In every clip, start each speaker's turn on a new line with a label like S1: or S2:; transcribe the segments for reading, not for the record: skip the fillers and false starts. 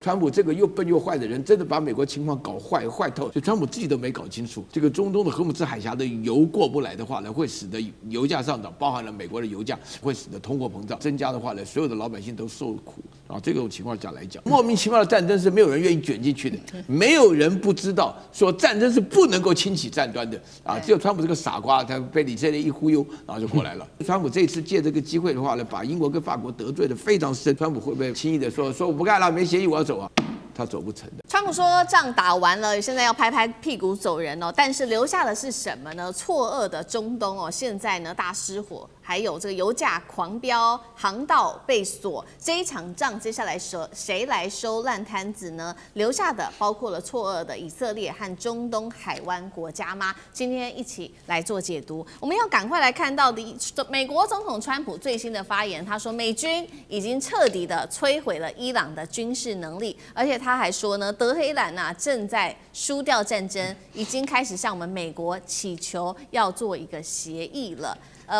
S1: 川普这个又笨又坏的人，真的把美国情况搞坏透，所以川普自己都没搞清楚，这个中东的荷姆兹海峡的油过不来的话呢，会使得油价上涨，包含了美国的油价，会使得通货膨胀增加的话呢，所有的老百姓都受苦啊。这种情况下来讲，莫名其妙的战争是没有人愿意卷进去的，没有人不知道说战争是不能够轻启战端的啊。只有川普这个傻瓜，他被以色列一忽悠，然后就过来了。川普这次借这个机会的话呢，把英国跟法国得罪得非常深。川普会不会轻易的说我不干了，没协议我要走啊？他走不成的。
S2: 川普说仗打完了，现在要拍拍屁股走人哦，但是留下的是什么呢？错愕的中东哦，现在呢大失火，还有这个油价狂飙，航道被锁，这一场仗接下来谁来收烂摊子呢？留下的包括了错愕的以色列和中东海湾国家吗？今天一起来做解读。我们要赶快来看到的美国总统川普最新的发言，他说美军已经彻底的摧毁了伊朗的军事能力，而且他还说呢，德黑兰正在输掉战争，已经开始向我们美国祈求要做一个协议了。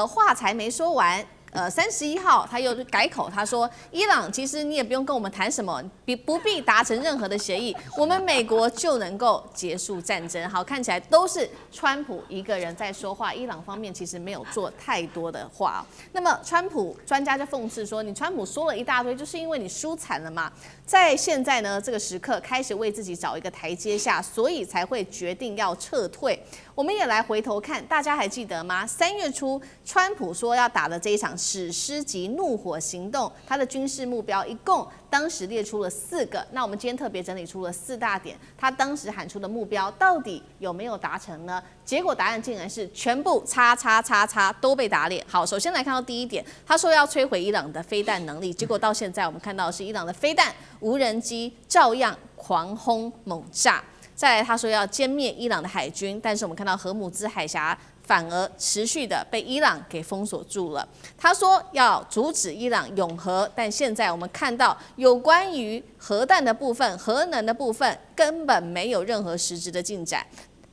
S2: 话才没说完。31号他又改口，他说伊朗其实你也不用跟我们谈什么，不必达成任何的协议，我们美国就能够结束战争。好，看起来都是川普一个人在说话，伊朗方面其实没有做太多的话。那么川普专家就讽刺说，你川普说了一大堆，就是因为你输惨了嘛，在现在呢这个时刻开始为自己找一个台阶下，所以才会决定要撤退。我们也来回头看，大家还记得吗？3月初，川普说要打的这一场史诗级怒火行动，他的军事目标一共当时列出了4个。那我们今天特别整理出了4大点，他当时喊出的目标到底有没有达成呢？结果答案竟然是全部叉都被打脸。好，首先来看到第一点，他说要摧毁伊朗的飞弹能力，结果到现在我们看到的是伊朗的飞弹、无人机照样狂轰猛炸。再来，他说要歼灭伊朗的海军，但是我们看到荷姆兹海峡反而持续的被伊朗给封锁住了。他说要阻止伊朗拥核，但现在我们看到有关于核弹的部分、核能的部分根本没有任何实质的进展。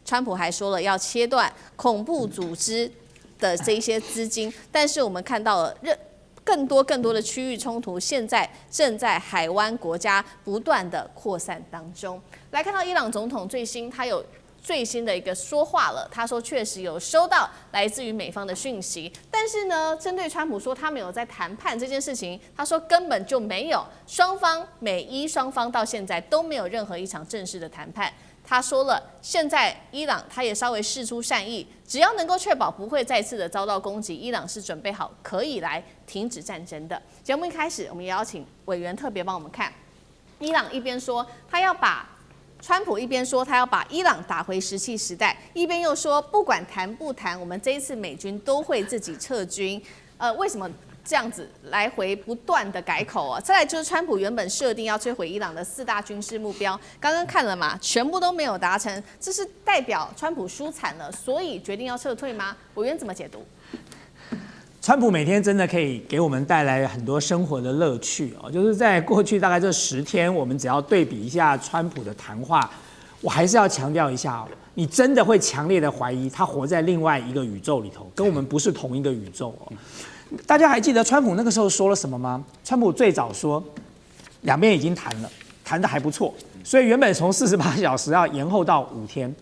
S2: 川普还说了要切断恐怖组织的这一些资金，但是我们看到了更多的区域冲突，现在正在海湾国家不断的扩散当中。来看到伊朗总统他有最新的一个说话了，他说确实有收到来自于美方的讯息，但是呢，针对川普说他们有在谈判这件事情，他说根本就没有，美伊双方到现在都没有任何一场正式的谈判。他说了，现在伊朗他也稍微释出善意，只要能够确保不会再次的遭到攻击，伊朗是准备好可以来停止战争的。节目一开始，我们也邀请委员特别帮我们看，伊朗一边说川普一边说他要把伊朗打回石器时代，一边又说不管谈不谈，我们这一次美军都会自己撤军。为什么这样子来回不断的改口啊？再来就是川普原本设定要摧毁伊朗的4大军事目标，刚刚看了嘛，全部都没有达成，这是代表川普输惨了，所以决定要撤退吗？委员怎么解读？
S3: 川普每天真的可以给我们带来很多生活的乐趣哦，就是在过去大概这10天，我们只要对比一下川普的谈话，我还是要强调一下哦，你真的会强烈的怀疑他活在另外一个宇宙里头，跟我们不是同一个宇宙哦。大家还记得川普那个时候说了什么吗？川普最早说，两边已经谈了，谈得还不错，所以原本从48小时要延后到5天。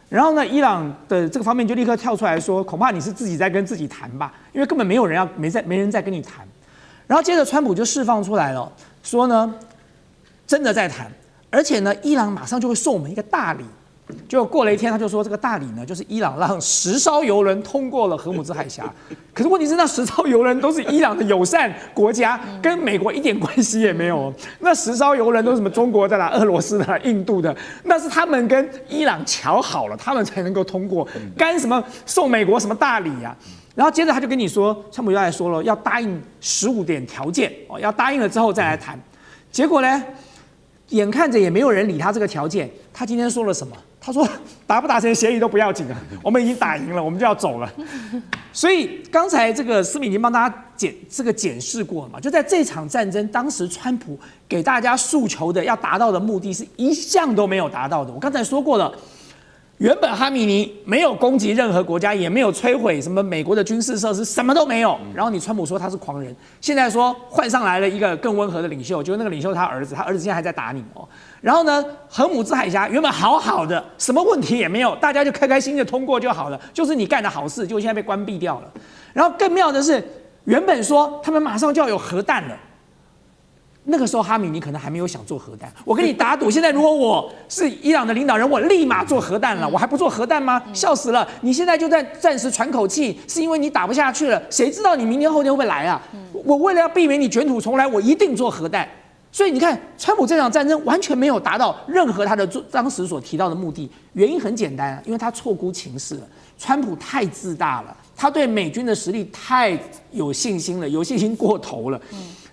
S3: 然后呢，伊朗的这个方面就立刻跳出来说，恐怕你是自己在跟自己谈吧，因为根本没有人没人在跟你谈。然后接着川普就释放出来了，说呢，真的在谈，而且呢，伊朗马上就会送我们一个大礼。就过了1天，他就说这个大礼呢，就是伊朗让10艘油轮通过了荷姆兹海峡。可是问题是，那10艘油轮都是伊朗的友善国家，跟美国一点关系也没有。那10艘油轮都是什么中国的啦、俄罗斯的啦、印度的，那是他们跟伊朗瞧好了，他们才能够通过。干什么送美国什么大礼啊？然后接着他就跟你说，川普又来说了，要答应15点条件哦，要答应了之后再来谈。结果呢，眼看着也没有人理他这个条件，他今天说了什么？他说达不达成协议都不要紧了，我们已经打赢了，我们就要走了。所以刚才这个思敏已经帮大家检视过了嘛，就在这场战争，当时川普给大家诉求的要达到的目的是一项都没有达到的。我刚才说过了，原本哈米尼没有攻击任何国家，也没有摧毁什么美国的军事设施，什么都没有。然后你川普说他是狂人，现在说换上来了一个更温和的领袖，就是那个领袖他儿子现在还在打你哦。然后呢，荷姆兹海峡原本好好的，什么问题也没有，大家就开开心心的通过就好了，就是你干的好事，结果现在被关闭掉了。然后更妙的是，原本说他们马上就要有核弹了。那个时候，哈米尼可能还没有想做核弹。我跟你打赌，现在如果我是伊朗的领导人，我立马做核弹了。我还不做核弹吗？笑死了！你现在就在暂时喘口气，是因为你打不下去了。谁知道你明天后天会不会来啊？我为了要避免你卷土重来，我一定做核弹。所以你看，川普这场战争完全没有达到任何他的当时所提到的目的。原因很简单啊，因为他错估情势了。川普太自大了，他对美军的实力太有信心了，有信心过头了。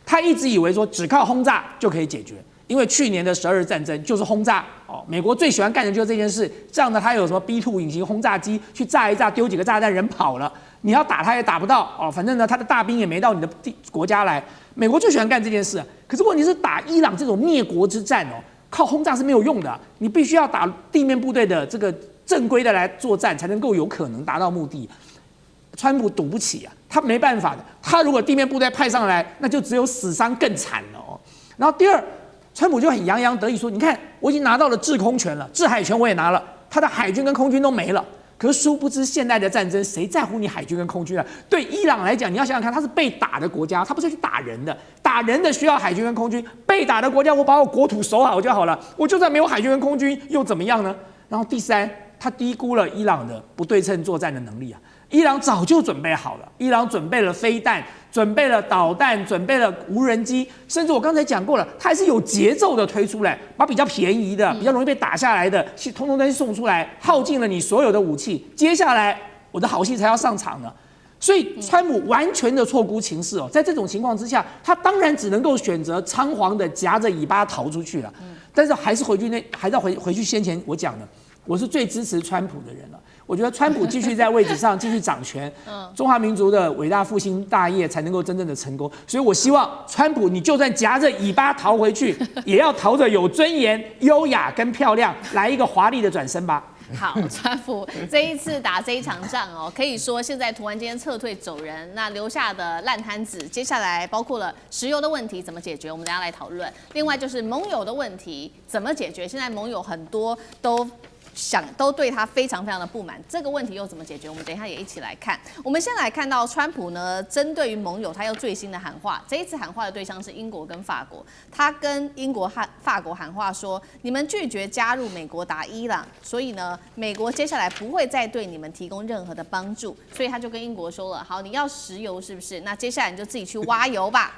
S3: 他一直以为说只靠轰炸就可以解决，因为去年的12日战争就是轰炸哦，美国最喜欢干的就是这件事。这样呢，他有什么 B2 隐形轰炸机去炸一炸，丢几个炸弹，人跑了，你要打他也打不到哦。反正呢，他的大兵也没到你的国家来。美国最喜欢干这件事，可是问题是打伊朗这种灭国之战哦，靠轰炸是没有用的，你必须要打地面部队的这个正规的来作战，才能够有可能达到目的。川普赌不起啊，他没办法的。他如果地面部队派上来，那就只有死伤更惨了哦。然后第二，川普就很洋洋得意说：“你看，我已经拿到了制空权了，制海权我也拿了，他的海军跟空军都没了。”可是殊不知，现代的战争谁在乎你海军跟空军啊？对伊朗来讲，你要想想看，他是被打的国家，他不是去打人的，打人的需要海军跟空军，被打的国家，我把我国土守好就好了，我就算没有海军跟空军又怎么样呢？然后第三，他低估了伊朗的不对称作战的能力啊。伊朗早就准备好了，伊朗准备了飞弹，准备了导弹，准备了无人机，甚至我刚才讲过了，它还是有节奏的推出来，把比较便宜的、比较容易被打下来的，通通都送出来，耗尽了你所有的武器。接下来我的好戏才要上场呢。所以川普完全的错估情势哦，在这种情况之下，他当然只能够选择仓皇的夹着尾巴逃出去了。但是还是要回去先前我讲的，我是最支持川普的人了。我觉得川普继续在位置上继续掌权，中华民族的伟大复兴大业才能够真正的成功。所以我希望川普，你就算夹着尾巴逃回去，也要逃着有尊严、优雅跟漂亮，来一个华丽的转身吧。
S2: 好，川普这一次打这一场仗哦，可以说现在突然间撤退走人，那留下的烂摊子，接下来包括了石油的问题怎么解决，我们等一下来讨论。另外就是盟友的问题怎么解决，现在盟友很多都对他非常非常的不满，这个问题又怎么解决？我们等一下也一起来看。我们先来看到川普呢，针对于盟友，他有最新的喊话。这一次喊话的对象是英国跟法国，他跟英国和法国喊话说，你们拒绝加入美国打伊朗，所以呢，美国接下来不会再对你们提供任何的帮助。所以他就跟英国说了，好，你要石油是不是？那接下来你就自己去挖油吧。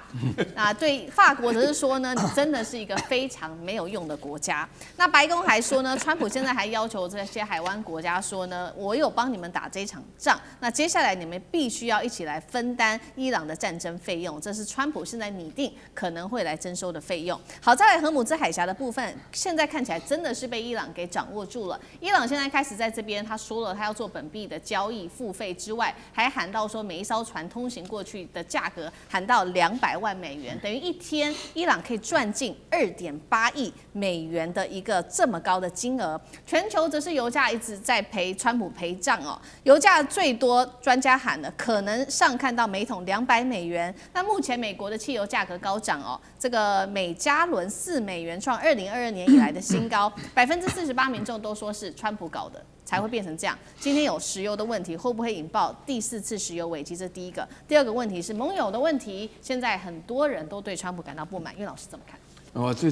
S2: 那对法国则是说呢，你真的是一个非常没有用的国家。那白宫还说呢，川普现在还要求这些海湾国家说呢，我有帮你们打这场仗，那接下来你们必须要一起来分担伊朗的战争费用，这是川普现在拟定可能会来征收的费用。好，再来荷姆兹海峡的部分，现在看起来真的是被伊朗给掌握住了。伊朗现在开始在这边，他说了他要做本币的交易付费之外，还喊到说每一艘船通行过去的价格喊到200万美元，等于一天伊朗可以赚进2.8亿美元的一个这么高的金额。全球则是油价一直在陪川普陪账哦，油价最多专家喊了可能上看到每桶200美元。那目前美国的汽油价格高涨哦，这个每加仑4美元创2022年以来的新高，48%民众都说是川普搞的。才会变成这样。今天有石油的问题，会不会引爆第4次石油危机？这是第一个。第二个问题是盟友的问题，现在很多人都对川普感到不满。岳老师怎么看？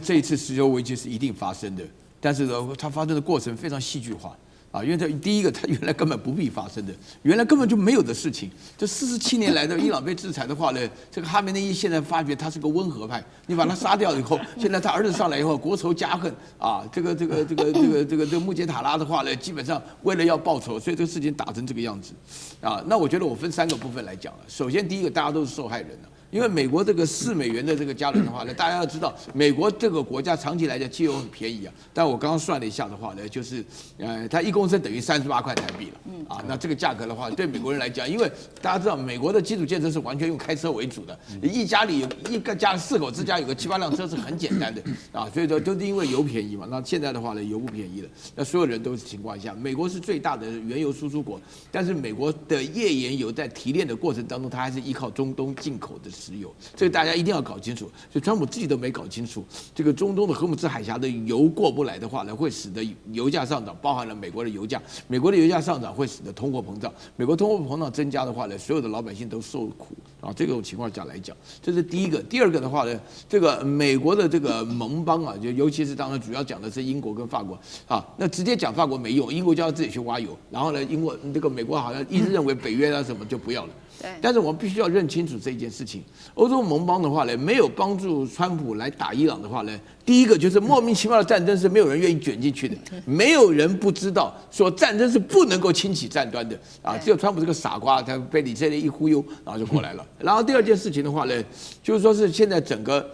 S1: 这一次石油危机是一定发生的，但是呢，它发生的过程非常戏剧化。因为第一个，它原来根本不必发生的，原来根本就没有的事情。这47年来的伊朗被制裁的话呢，这个哈梅内伊现在发觉他是个温和派，你把他杀掉以后，现在他儿子上来以后，国仇家恨啊，这个穆杰塔拉的话呢，基本上为了要报仇，所以这个事情打成这个样子啊。那我觉得我分3个部分来讲了。首先第一个，大家都是受害人了。因为美国这个$4的这个加仑的话呢，大家要知道，美国这个国家长期来讲汽油很便宜啊，但我刚刚算了一下的话呢，就是它1公升等于38块台币了，那这个价格的话，对美国人来讲，因为大家知道美国的基础建设是完全用开车为主的，一家里有一个家4口之家有个7、8辆车是很简单的啊，所以说都是因为油便宜嘛。那现在的话呢，油不便宜了，那所有人都是情况下，美国是最大的原油输出国，但是美国的页岩油在提炼的过程当中，它还是依靠中东进口的石油，这个大家一定要搞清楚。所以川普自己都没搞清楚，这个中东的荷姆兹海峡的油过不来的话呢，会使得油价上涨，包含了美国的油价。美国的油价上涨会使得通货膨胀，美国通货膨胀增加的话呢，所有的老百姓都受苦啊。这种情况下来讲，这是第一个。第二个的话呢，这个美国的这个盟邦啊，就尤其是当然主要讲的是英国跟法国啊，那直接讲法国没用，英国就要自己去挖油，然后呢，美国好像一直认为北约啊什么就不要了。但是我们必须要认清楚这件事情。欧洲盟邦的话呢，没有帮助川普来打伊朗的话呢，第一个就是莫名其妙的战争是没有人愿意卷进去的，没有人不知道说战争是不能够轻启战端的啊。只有川普这个傻瓜，他被以色列一忽悠，然后就过来了。然后第二件事情的话呢，就是说是现在整个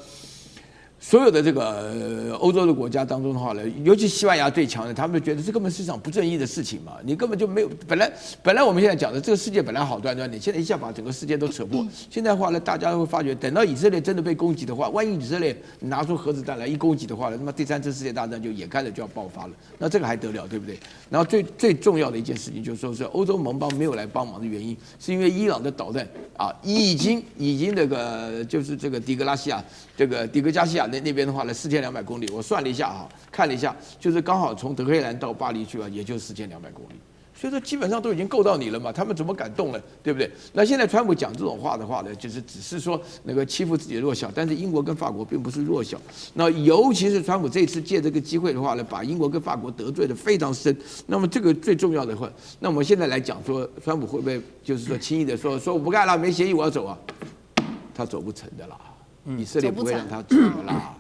S1: 所有的这个欧洲的国家当中的话呢，尤其西班牙最强的，他们就觉得这根本是一场不正义的事情嘛，你根本就没有本来我们现在讲的这个世界本来好端端的，现在一下把整个世界都扯破。现在的话呢，大家会发觉，等到以色列真的被攻击的话，万一以色列拿出核子弹来一攻击的话呢，那么第3次世界大战就眼看着就要爆发了，那这个还得了，对不对？然后最重要的一件事情就是说是欧洲盟邦没有来帮忙的原因，是因为伊朗的导弹啊，已经这个就是这个底格加西亚那边的话呢，4200公里，我算了一下啊，看了一下，就是刚好从德黑兰到巴黎去啊，也就4200公里。所以说基本上都已经够到你了嘛，他们怎么敢动呢？对不对？那现在川普讲这种话的话呢，就是只是说那个欺负自己的弱小，但是英国跟法国并不是弱小。那尤其是川普这次借这个机会的话呢，把英国跟法国得罪的非常深。那么这个最重要的话，那我们现在来讲说，川普会不会就是说轻易的说我不干了，没协议我要走啊？他走不成的啦。以色列不会让他走的啦。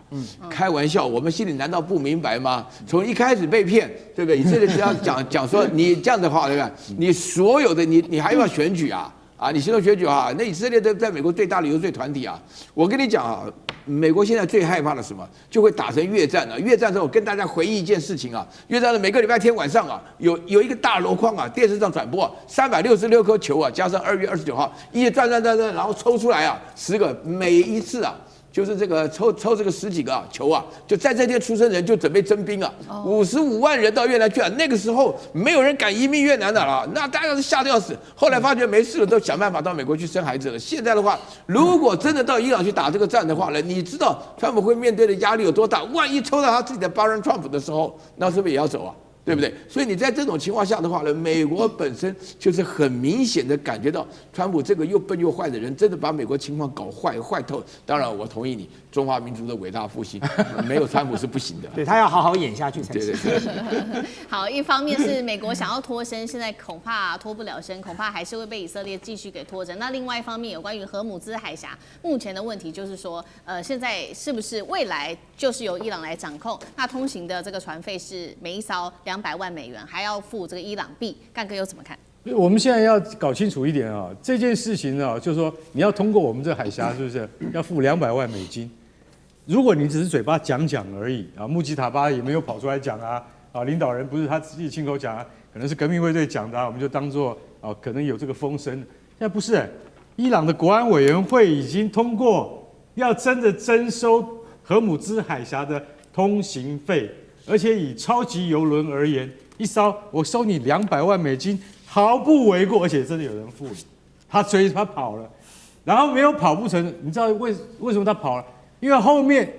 S1: 开玩笑，我们心里难道不明白吗？从一开始被骗，对不对？以色列只要讲说你这样的话，对吧？你所有的你还要选举啊？你行动选举啊？那以色列在美国最大的游说团体啊，我跟你讲啊，美国现在最害怕的什么？就会打成越战了。越战之后，我跟大家回忆一件事情啊，越战的每个礼拜天晚上啊，有一个大箩筐啊，电视上转播366颗球啊，加上2月29号，一直转，然后抽出来啊，10个，每一次啊。就是这个抽这个10几个球啊，就在这天出生人就准备征兵啊，55万人到越南去啊。那个时候没有人敢移民越南的了，那大家是吓得要死。后来发觉没事了，都想办法到美国去生孩子了。现在的话，如果真的到伊朗去打这个战的话呢，你知道川普会面对的压力有多大？万一抽到他自己的Barron Trump的时候，那是不是也要走啊？对不对？所以你在这种情况下的话呢，美国本身就是很明显的感觉到，川普这个又笨又坏的人，真的把美国情况搞坏透。当然，我同意你，中华民族的伟大复兴，没有川普是不行的。
S3: 对他要好好演下去才行。
S1: 对。
S2: 好，一方面是美国想要脱身，现在恐怕脱不了身，恐怕还是会被以色列继续给拖着。那另外一方面，有关于荷姆兹海峡目前的问题，就是说，现在是不是未来就是由伊朗来掌控？那通行的这个船费是每一艘200万美元，还要付这个伊朗币，干哥又怎么看？
S4: 我们现在要搞清楚一点啊，这件事情呢，就是说你要通过我们这海峡，是不是要付200万美金？如果你只是嘴巴讲而已啊，穆吉塔巴也没有跑出来讲啊，领导人不是他自己亲口讲啊，可能是革命卫队讲的我们就当作可能有这个风声。现在不是，伊朗的国安委员会已经通过要真的征收荷姆兹海峡的通行费。而且以超级邮轮而言，一艘我收你200万美金，毫不为过，而且真的有人付了。他追他跑了，然后没有跑不成，你知道为什么他跑了？因为后面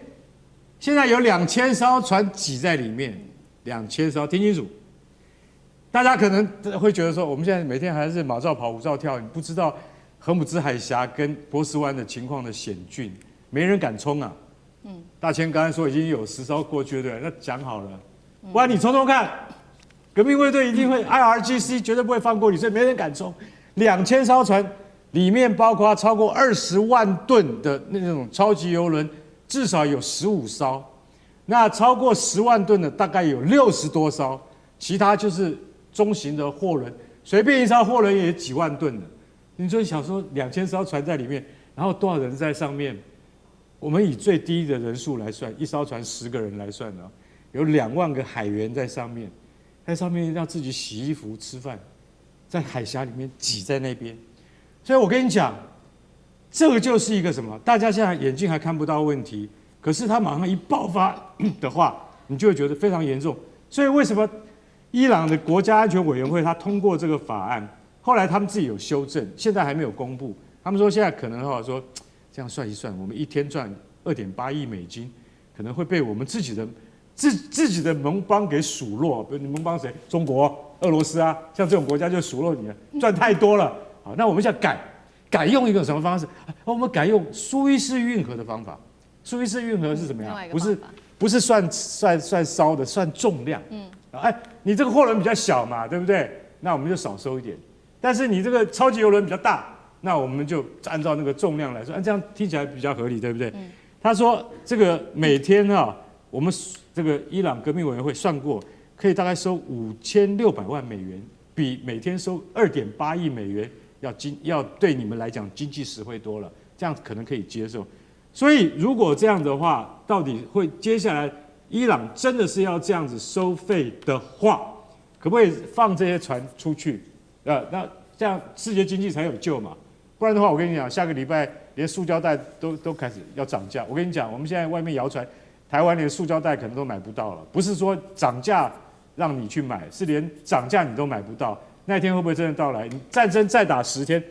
S4: 现在有2000艘船挤在里面，2000艘，听清楚。大家可能会觉得说，我们现在每天还是马照跑，舞照跳，你不知道荷姆兹海峡跟波斯湾的情况的险峻，没人敢冲啊。大千刚才说已经有10艘过去了，对不对？那讲好了，不然你冲冲看，革命卫队一定会 IRGC 绝对不会放过你，所以没人敢冲。2000艘船里面包括超过20万吨的那种超级邮轮，至少有15艘，那超过10万吨的大概有60多艘，其他就是中型的货轮，随便一艘货轮也几万吨的。你说想说2000艘船在里面，然后多少人在上面？我们以最低的人数来算，一艘船10个人来算呢，有2万个海员在上面，在上面要自己洗衣服、吃饭，在海峡里面挤在那边。所以我跟你讲，这个就是一个什么？大家现在眼睛还看不到问题，可是它马上一爆发的话，你就会觉得非常严重。所以为什么伊朗的国家安全委员会他通过这个法案，后来他们自己有修正，现在还没有公布。他们说现在可能说这样算一算，我们一天赚2.8亿美金，可能会被我们自己的盟邦给数落。比如你盟邦谁？中国、俄罗斯啊，像这种国家就数落你了，赚太多了。好，那我们现在改用一个什么方式？我们改用苏伊士运河的方法。苏伊士运河是怎么样？不是算烧的，算重量。你这个货轮比较小嘛，对不对？那我们就少收一点。但是你这个超级邮轮比较大，那我们就按照那个重量来说，这样听起来比较合理，对不对？他说这个每天我们这个伊朗革命委员会算过，可以大概收5600万美元，比每天收2.8亿美元要对你们来讲经济实惠多了，这样可能可以接受。所以如果这样的话，到底会接下来伊朗真的是要这样子收费的话，可不可以放这些船出去？那这样世界经济才有救嘛？不然的话，我跟你讲，下个礼拜连塑胶袋都开始要涨价。我跟你讲，我们现在外面谣传，台湾连塑胶袋可能都买不到了。不是说涨价让你去买，是连涨价你都买不到。那一天会不会真的到来？你战争再打10天，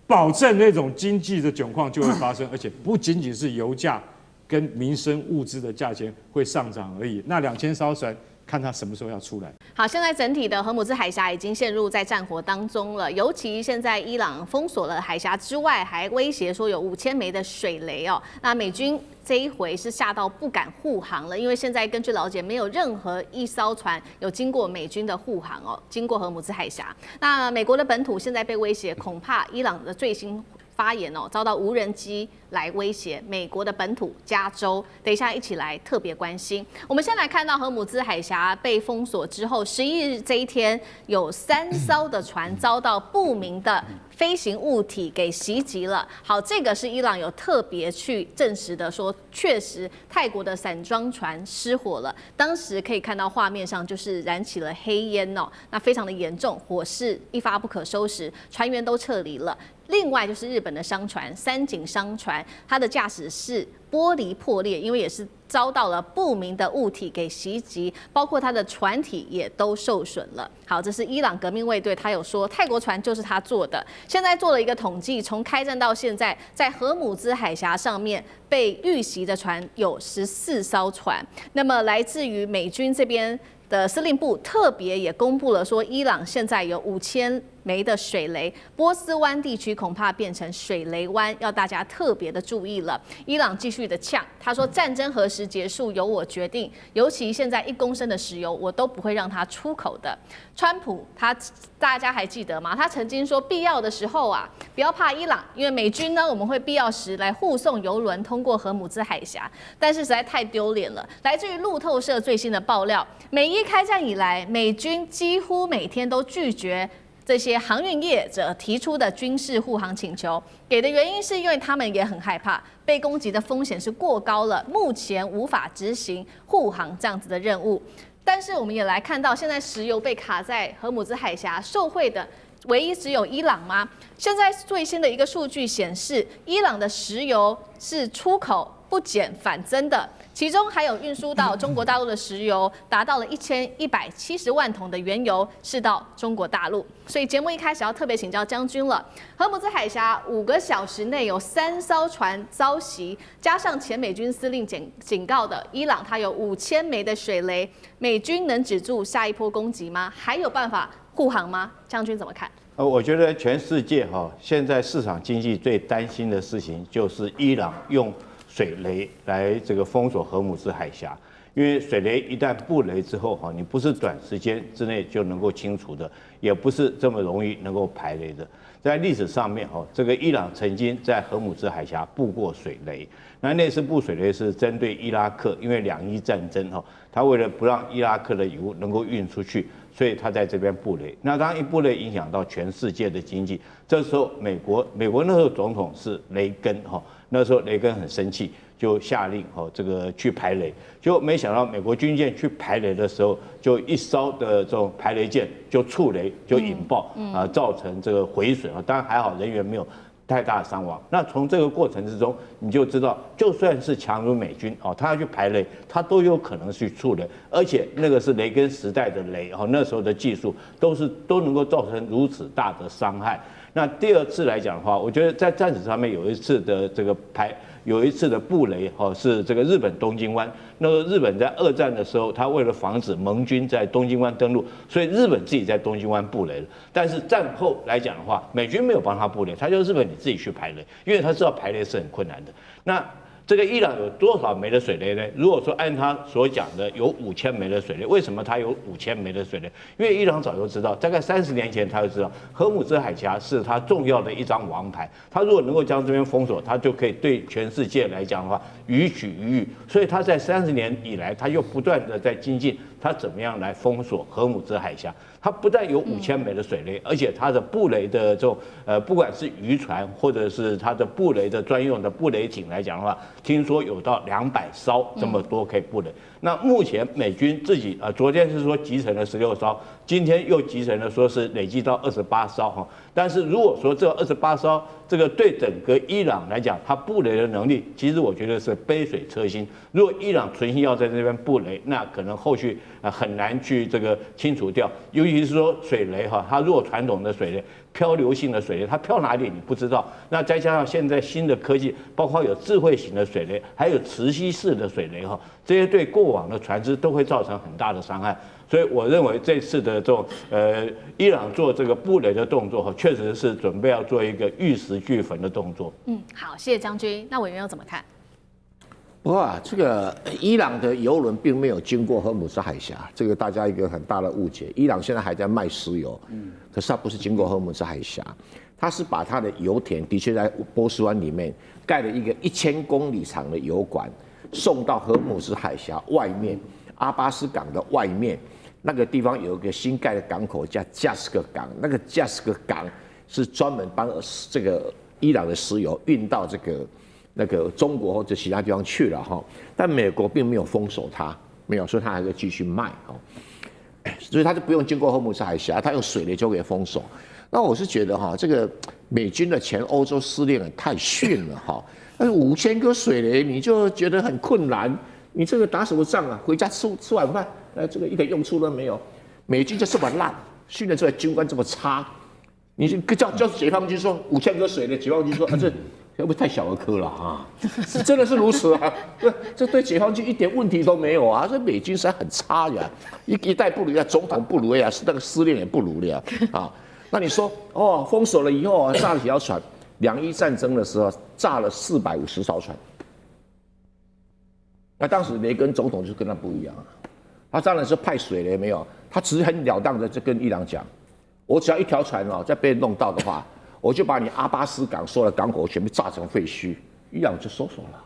S4: 保证那种经济的窘况就会发生，而且不仅仅是油价跟民生物资的价钱会上涨而已。那2000艘船，看它什么时候要出来。
S2: 好，现在整体的荷姆兹海峡已经陷入在战火当中了，尤其现在伊朗封锁了海峡之外，还威胁说有5000枚的水雷哦。那美军这一回是吓到不敢护航了，因为现在根据了解，没有任何一艘船有经过美军的护航哦，经过荷姆兹海峡。那美国的本土现在被威胁，恐怕伊朗的最新发言遭到无人机来威胁美国的本土加州。等一下一起来特别关心。我们先来看到荷姆兹海峡被封锁之后，11日这一天有3艘的船遭到不明的飞行物体给袭击了。好，这个是伊朗有特别去证实的，说确实泰国的散装船失火了。当时可以看到画面上就是燃起了黑烟那非常的严重，火势一发不可收拾，船员都撤离了。另外就是日本的商船三井商船，它的驾驶室玻璃破裂，因为也是遭到了不明的物体给袭击，包括它的船体也都受损了。好，这是伊朗革命卫队，他有说泰国船就是他做的。现在做了一个统计，从开战到现在，在荷姆兹海峡上面被遇袭的船有14艘船。那么来自于美军这边的司令部特别也公布了说，伊朗现在有5000枚的水雷，波斯湾地区恐怕变成水雷湾，要大家特别的注意了。伊朗继续的呛，他说战争何时结束由我决定，尤其现在1公升的石油我都不会让它出口的。川普大家还记得吗？他曾经说必要的时候不要怕伊朗，因为美军呢我们会必要时来护送油轮通过荷姆兹海峡，但是实在太丢脸了。来自于路透社最新的爆料，美伊开战以来，美军几乎每天都拒绝这些航运业者提出的军事护航请求，给的原因是因为他们也很害怕被攻击的风险是过高了，目前无法执行护航这样子的任务。但是我们也来看到，现在石油被卡在荷姆兹海峡，受惠的唯一只有伊朗吗？现在最新的一个数据显示，伊朗的石油是出口不减反增的，其中还有运输到中国大陆的石油达到了1170万桶的原油是到中国大陆。所以节目一开始要特别请教将军了，荷姆兹海峡5个小时内有3艘船遭袭，加上前美军司令警告的伊朗，它有5000枚的水雷，美军能止住下一波攻击吗？还有办法护航吗？将军怎么看？
S5: 我觉得全世界现在市场经济最担心的事情就是伊朗用水雷来这个封锁荷姆兹海峡，因为水雷一旦布雷之后哈，你不是短时间之内就能够清除的，也不是这么容易能够排雷的。在历史上面哈，这个伊朗曾经在荷姆兹海峡布过水雷，那次布水雷是针对伊拉克，因为2伊战争哈，他为了不让伊拉克的油能够运出去，所以他在这边布雷。那当一布雷影响到全世界的经济，这时候美国那时候总统是雷根哈，那时候雷根很生气。就下令这个去排雷，就没想到美国军舰去排雷的时候，就一艘的这种排雷舰就触雷就引爆造成这个毁损当然还好人员没有太大的伤亡。那从这个过程之中，你就知道，就算是强如美军他要去排雷，他都有可能去触雷，而且那个是雷根时代的雷那时候的技术都能够造成如此大的伤害。那第二次来讲的话，我觉得在战史上面有一次的这个有一次的布雷是这个日本东京湾。那个日本在2战的时候，他为了防止盟军在东京湾登陆，所以日本自己在东京湾布雷了。但是战后来讲的话，美军没有帮他布雷，他就日本你自己去排雷，因为他知道排雷是很困难的。那这个伊朗有多少枚的水雷呢？如果说按他所讲的有5000枚的水雷，为什么他有5000枚的水雷？因为伊朗早就知道，大概30年前他就知道，荷姆兹海峡是他重要的一张王牌。他如果能够将这边封锁，他就可以对全世界来讲的话予取予予。所以他在30年以来，他又不断的在精进，他怎么样来封锁荷姆兹海峡。它不但有5000枚的水雷，而且它的布雷的这种不管是渔船或者是它的布雷的专用的布雷艇来讲的话，听说有到200艘这么多可以布雷。那目前美军自己昨天是说集成了16艘，今天又集成了说是累计到28艘但是如果说这28艘这个对整个伊朗来讲，它布雷的能力，其实我觉得是杯水车薪。如果伊朗存心要在这边布雷，那可能后续很难去这个清除掉。尤其是说水雷它如果传统的水雷，漂流性的水雷，它漂哪里你不知道。那再加上现在新的科技，包括有智慧型的水雷，还有磁吸式的水雷这些对过往的船只都会造成很大的伤害。所以我认为这次的这种伊朗做这个布雷的动作确实是准备要做一个玉石俱焚的动作。
S2: 好，谢谢将军。那委员又怎么看？
S6: 不过这个伊朗的油轮并没有经过荷姆斯海峡，这个大家一个很大的误解。伊朗现在还在卖石油，可是它不是经过荷姆斯海峡，它是把它的油田的确在波斯湾里面盖了一个1000公里长的油管，送到荷姆斯海峡外面阿巴斯港的外面。那个地方有一个新盖的港口叫加斯克港，那个加斯克港是专门帮这个伊朗的石油运到那个中国或者其他地方去了但美国并没有封锁它，没有，所以它还可以继续卖所以它就不用经过荷姆斯海峡，它用水雷就可以封锁。那我是觉得这个美军的前欧洲司令太逊了但是5000颗水雷你就觉得很困难，你这个打什么仗啊？回家吃晚饭。这个一点用处都没有，美军就这么烂，训练出来军官这么差，你叫解放军说5000颗水的，解放军说这会不会太小儿科了真的是如此这对解放军一点问题都没有这美军实在很差呀，一代不如呀，总统不如呀，那个司令也不如了那你说封锁了以后炸了几条船，2伊战争的时候炸了450艘船，那当时雷根总统就跟他不一样他当然是派水雷没有，他只是很了当的就跟伊朗讲，我只要一条船再被弄到的话，我就把你阿巴斯港所有的港口全部炸成废墟，伊朗就收手了。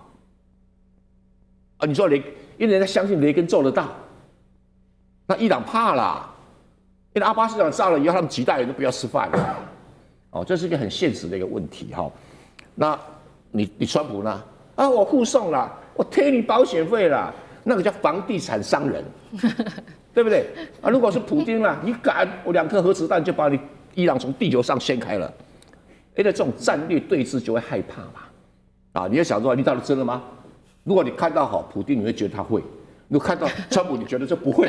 S6: 你说因为人家相信雷根做得到，那伊朗怕了，因为阿巴斯港炸了以后，他们几代人都不要吃饭了。这是一个很现实的一个问题那你川普呢？我护送了，我贴你保险费了。那个叫房地产商人，对不对如果是普丁你敢，我2颗核子弹就把你伊朗从地球上掀开了。那这种战略对峙就会害怕嘛你要想说你到底真的吗？如果你看到普丁，你会觉得他会；如果看到川普，你觉得这不会，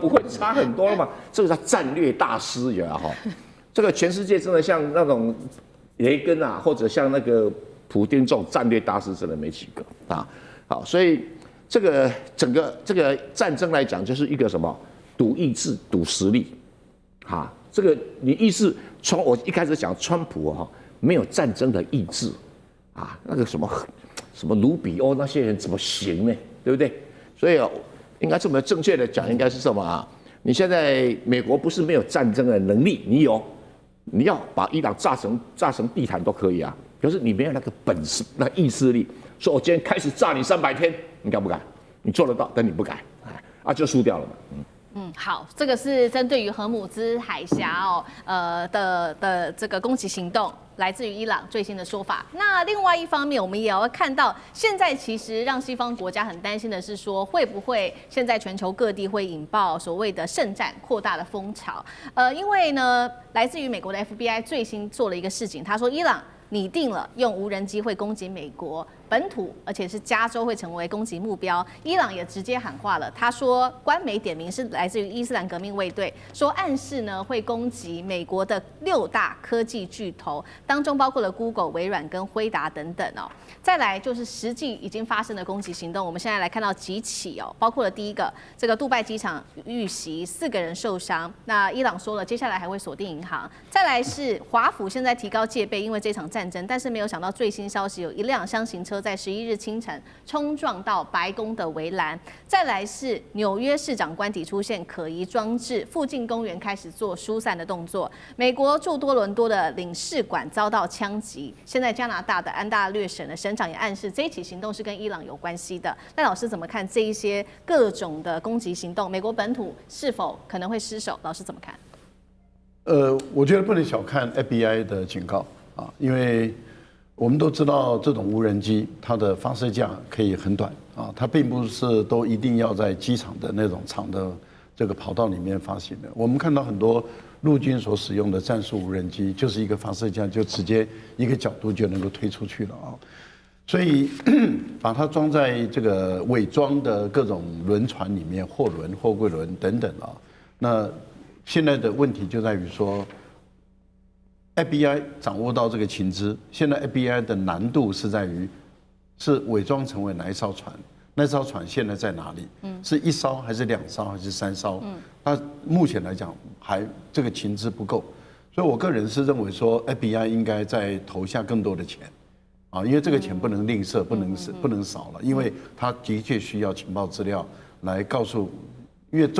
S6: 不会差很多了嘛？这个叫战略大师这个全世界真的像那种雷根或者像那个普丁这种战略大师真的没几个好，所以。这个整个这个战争来讲，就是一个什么赌意志、赌实力，这个你意志我一开始讲川普没有战争的意志那个什么卢比欧那些人怎么行呢？对不对？所以应该这么正确的讲，应该是什么啊？你现在美国不是没有战争的能力，你有，你要把伊朗炸成地毯都可以啊。可是你没有那个本事、那意志力，说我今天开始炸你300天，你敢不敢？你做得到，但你不敢，就输掉了嘛。
S2: 好，这个是针对于荷姆兹海峡的这个攻击行动，来自于伊朗最新的说法。那另外一方面，我们也要看到，现在其实让西方国家很担心的是说，会不会现在全球各地会引爆所谓的圣战扩大的风潮？因为呢，来自于美国的 FBI 最新做了一个事情，他说伊朗拟定了用无人机会攻击美国本土，而且是加州会成为攻击目标。伊朗也直接喊话了，他说官媒点名是来自于伊斯兰革命卫队，说暗示呢会攻击美国的6大科技巨头，当中包括了 Google、微软跟辉达等等哦。再来就是实际已经发生的攻击行动，我们现在来看到几起哦，包括了第一个这个杜拜机场遇袭，4个人受伤。那伊朗说了，接下来还会锁定银行。再来是华府现在提高戒备，因为这场战争，但是没有想到最新消息，有一辆箱型车在11日清晨冲撞到白宫的围栏。再来是纽约市长官邸出现可疑装置，附近公园开始做疏散的动作。美国驻多伦多的领事馆遭到枪击。现在加拿大的安大略省的省长也暗示这一起行动是跟伊朗有关系的。那老师怎么看这一些各种的攻击行动？美国本土是否可能会失守？老师怎么看？
S7: 我觉得不能小看 FBI 的警告啊，因为我们都知道这种无人机它的发射架可以很短啊，它并不是都一定要在机场的那种长的这个跑道里面发行的。我们看到很多陆军所使用的战术无人机，就是一个发射架就直接一个角度就能够推出去了啊。所以把它装在这个伪装的各种轮船里面，货轮、货柜轮等等啊。那现在的问题就在于说 ，FBI 掌握到这个情资，现在 FBI 的难度是在于是伪装成为哪一艘船，那艘船现在在哪里？是1艘还是2艘还是3艘？那目前来讲还这个情资不够，所以我个人是认为说 FBI 应该再投下更多的钱。啊，因为这个钱不能吝啬，不能少了，因为他的确需要情报资料来告诉，因为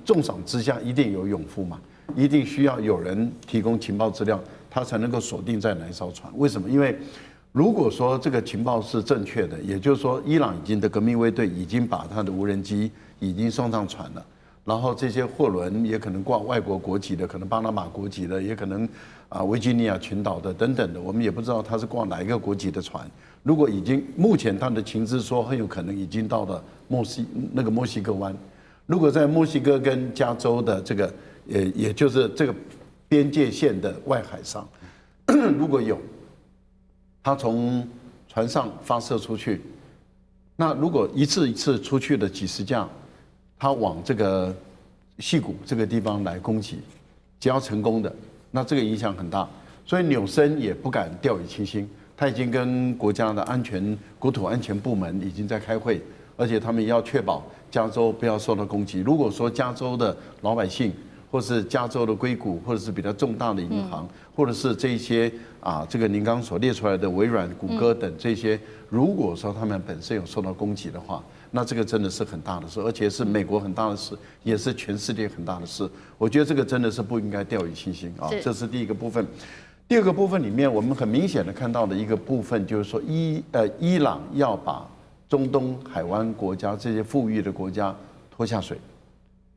S7: 重赏之下一定有勇夫嘛，一定需要有人提供情报资料，他才能够锁定在哪一艘船。为什么？因为如果说这个情报是正确的，也就是说伊朗的革命卫队已经把他的无人机已经送上船了。然后这些货轮也可能挂外国国籍的，可能巴拿马国籍的，也可能维吉尼亚群岛的等等的，我们也不知道他是挂哪一个国籍的船。如果已经目前他的情资说很有可能已经到了墨西哥湾，如果在墨西哥跟加州的这个也就是这个边界线的外海上，如果有他从船上发射出去，那如果一次一次出去的几十架。他往这个矽谷这个地方来攻击，只要成功的，那这个影响很大。所以纽森也不敢掉以轻心，他已经跟国家的国土安全部门已经在开会，而且他们要确保加州不要受到攻击。如果说加州的老百姓，或是加州的硅谷，或者是比较重大的银行，或者是这一些这个您刚刚所列出来的微软、谷歌等这些，如果说他们本身有受到攻击的话，那这个真的是很大的事，而且是美国很大的事，也是全世界很大的事。我觉得这个真的是不应该掉以轻心啊。这是第一个部分。第二个部分里面，我们很明显的看到的一个部分就是说，伊朗要把中东海湾国家这些富裕的国家拖下水，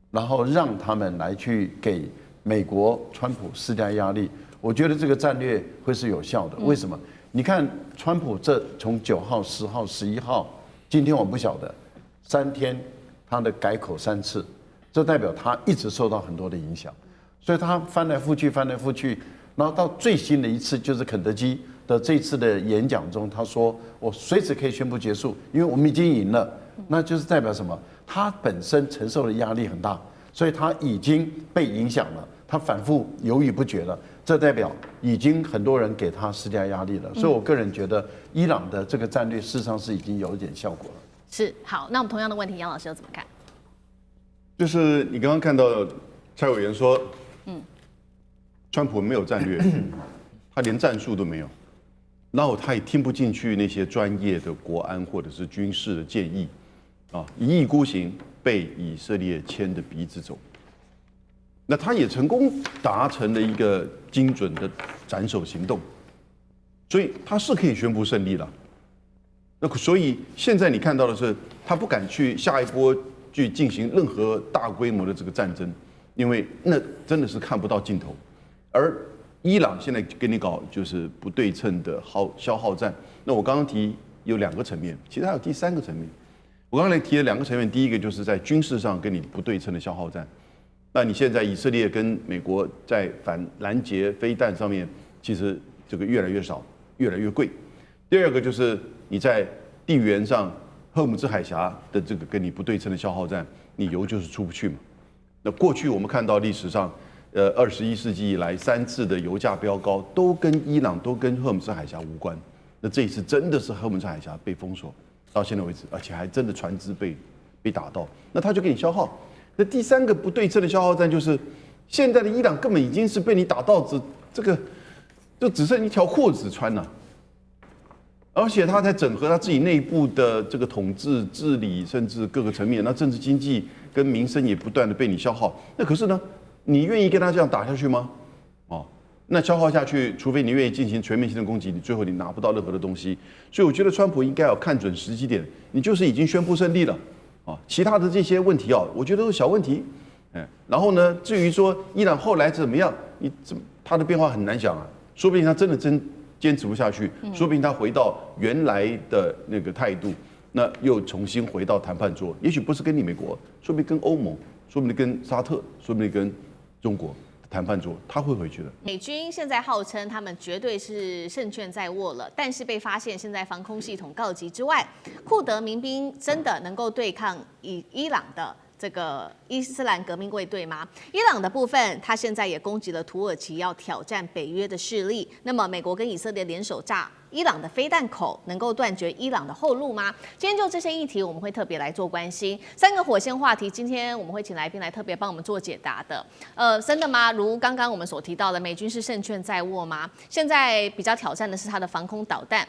S7: 然后让他们来去给美国川普施加压力。我觉得这个战略会是有效的。为什么？你看川普这从9号、10号、11号，今天我不晓得。3天，他的改口3次，这代表他一直受到很多的影响，所以他翻来覆去，然后到最新的一次就是肯德基的这次的演讲中，他说我随时可以宣布结束，因为我们已经赢了，那就是代表什么？他本身承受的压力很大，所以他已经被影响了，他反复犹豫不决了，这代表已经很多人给他施加压力了，所以我个人觉得伊朗的这个战略事实上是已经有一点效果了。
S2: 是好，那我们同样的问题，杨老师又怎么看？
S8: 就是你刚刚看到蔡委员说，川普没有战略，他连战术都没有，然后他也听不进去那些专业的国安或者是军事的建议，一意孤行，被以色列牵着鼻子走。那他也成功达成了一个精准的斩首行动，所以他是可以宣布胜利了。那所以现在你看到的是，他不敢去下一波去进行任何大规模的这个战争，因为那真的是看不到尽头。而伊朗现在跟你搞就是不对称的消耗战。那我刚刚提有2个层面，其实还有第3个层面。我刚才提了2个层面，第一个就是在军事上跟你不对称的消耗战。那你现在以色列跟美国在反拦截飞弹上面，其实这个越来越少，越来越贵。第2个就是你在地缘上，荷姆兹海峡的这个跟你不对称的消耗战，你油就是出不去嘛。那过去我们看到历史上，21世纪以来3次的油价飙高，都跟伊朗、都跟荷姆兹海峡无关。那这一次真的是荷姆兹海峡被封锁，到现在为止，而且还真的船只被打到，那他就给你消耗。那第3个不对称的消耗战就是，现在的伊朗根本已经是被你打到就只剩一条裤子穿了，而且他在整合他自己内部的这个统治、治理，甚至各个层面，那政治经济跟民生也不断的被你消耗。那可是呢，你愿意跟他这样打下去吗？哦，那消耗下去，除非你愿意进行全面性的攻击，你最后你拿不到任何的东西。所以我觉得川普应该要看准时机点，你就是已经宣布胜利了。啊，其他的这些问题啊，我觉得都是小问题，然后呢，至于说伊朗后来怎么样，他的变化很难讲啊，说不定他真坚持不下去，说不定他回到原来的那个态度，那又重新回到谈判桌，也许不是跟你美国，说不定跟欧盟，说不定跟沙特，说不定跟中国谈判桌，他会回去的。
S2: 美军现在号称他们绝对是胜券在握了，但是被发现现在防空系统告急之外，库德民兵真的能够对抗伊朗的这个伊斯兰革命卫队吗？伊朗的部分，他现在也攻击了土耳其，要挑战北约的势力。那么美国跟以色列联手炸伊朗的飞弹口，能够断绝伊朗的后路吗？今天就这些议题，我们会特别来做关心。3个火线话题，今天我们会请来宾来特别帮我们做解答的。真的吗？如刚刚我们所提到的，美军是胜券在握吗？现在比较挑战的是他的防空导弹。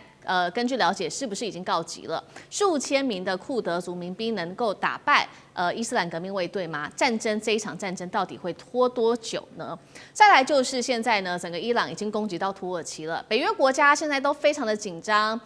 S2: 根据了解，是不是已经告急了？数千名的库德族民兵能够打败伊斯兰革命卫队吗？这一场战争到底会拖多久呢？再来就是现在呢，整个伊朗已经攻击到土耳其了，北约国家现在都非常的紧张，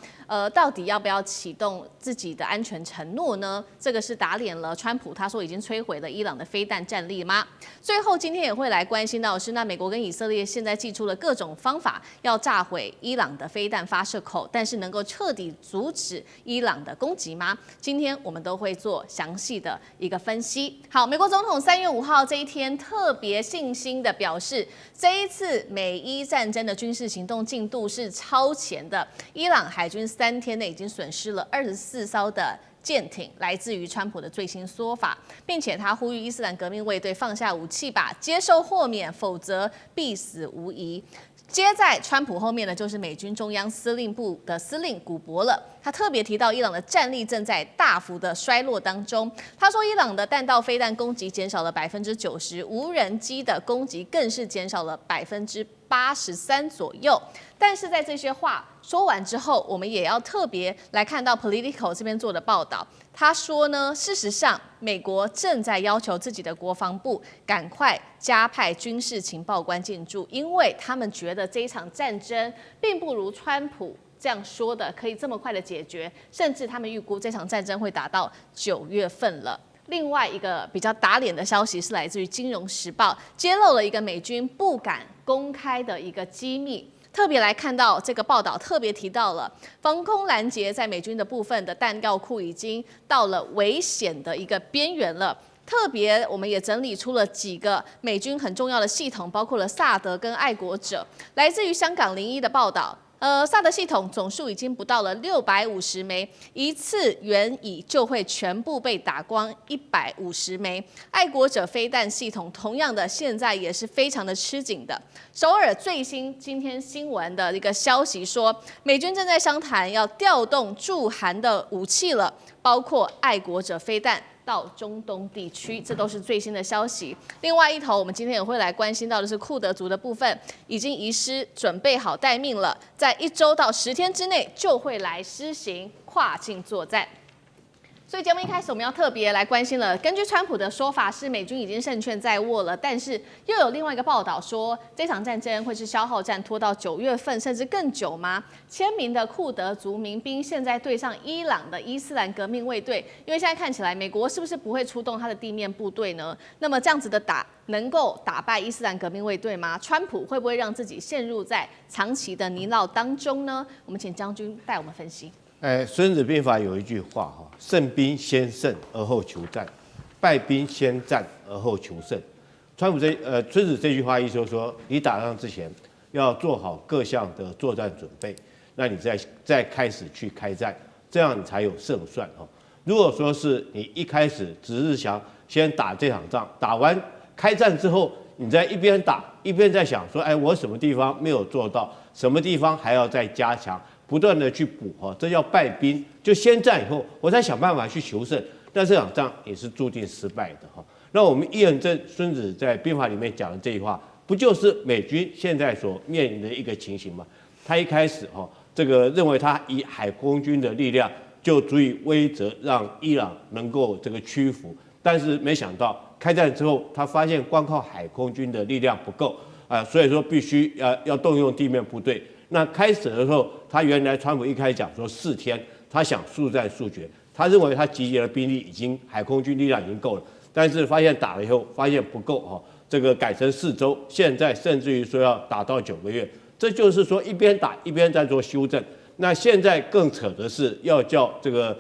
S2: 到底要不要启动自己的安全承诺呢？这个是打脸了川普，他说已经摧毁了伊朗的飞弹战力吗？最后今天也会来关心到的是，那美国跟以色列现在祭出了各种方法，要炸毁伊朗的飞弹发射口，但是能够彻底阻止伊朗的攻击吗？今天我们都会做详细的一个分析。好，美国总统3月5号这一天特别信心的表示，这一次美伊战争的军事行动进度是超前的，伊朗海军3天内已经损失了24艘的舰艇，来自于川普的最新说法，并且他呼吁伊斯兰革命卫队放下武器吧，接受豁免，否则必死无疑。接在川普后面的就是美军中央司令部的司令古博了，他特别提到伊朗的战力正在大幅的衰落当中。他说，伊朗的弹道飞弹攻击减少了90%，无人机的攻击更是减少了83%左右。但是在这些话说完之后，我们也要特别来看到 Politico 这边做的报道。他说呢，事实上，美国正在要求自己的国防部赶快加派军事情报官进驻，因为他们觉得这一场战争并不如川普这样说的可以这么快的解决，甚至他们预估这场战争会打到9月份了。另外一个比较打脸的消息是来自于《金融时报》，揭露了一个美军不敢公开的一个机密。特别来看到这个报道，特别提到了防空拦截在美军的部分的弹药库已经到了危险的一个边缘了。特别我们也整理出了几个美军很重要的系统，包括了萨德跟爱国者。来自于香港01的报道。萨德系统总数已经不到了650枚，一次援引就会全部被打光150枚。爱国者飞弹系统同样的，现在也是非常的吃紧的。首尔最新今天新闻的一个消息说，美军正在商谈要调动驻韩的武器了，包括爱国者飞弹到中东地区，这都是最新的消息。另外一头，我们今天也会来关心到的是库德族的部分，已经移师准备好待命了，在1周到10天之内就会来施行跨境作战。所以节目一开始我们要特别来关心了。根据川普的说法是美军已经胜券在握了，但是又有另外一个报道说这场战争会是消耗战，拖到9月份甚至更久吗？千名的库德族民兵现在对上伊朗的伊斯兰革命卫队，因为现在看起来美国是不是不会出动他的地面部队呢？那么这样子的能够打败伊斯兰革命卫队吗？川普会不会让自己陷入在长期的泥淖当中呢？我们请将军带我们分析。
S9: 孙子兵法有一句话哈，胜兵先胜而后求战，败兵先战而后求胜。孙子这句话意思就是说，你打仗之前要做好各项的作战准备，那你再开始去开战，这样你才有胜算哈。如果说是你一开始只是想先打这场仗，打完开战之后，你在一边打一边在想说，我什么地方没有做到，什么地方还要再加强。不断的去补哈，这叫败兵。就先战以后，我再想办法去求胜，但这场仗也是注定失败的哈。那我们验证孙子在兵法里面讲的这句话，不就是美军现在所面临的一个情形吗？他一开始这个认为他以海空军的力量就足以威慑让伊朗能够这个屈服，但是没想到开战之后，他发现光靠海空军的力量不够所以说必须要动用地面部队。那开始的时候，他原来川普一开始讲说4天，他想速战速决，他认为他集结的兵力海空军力量已经够了，但是发现打了以后发现不够这个改成4周，现在甚至于说要打到9个月，这就是说一边打一边在做修正。那现在更扯的是要叫这个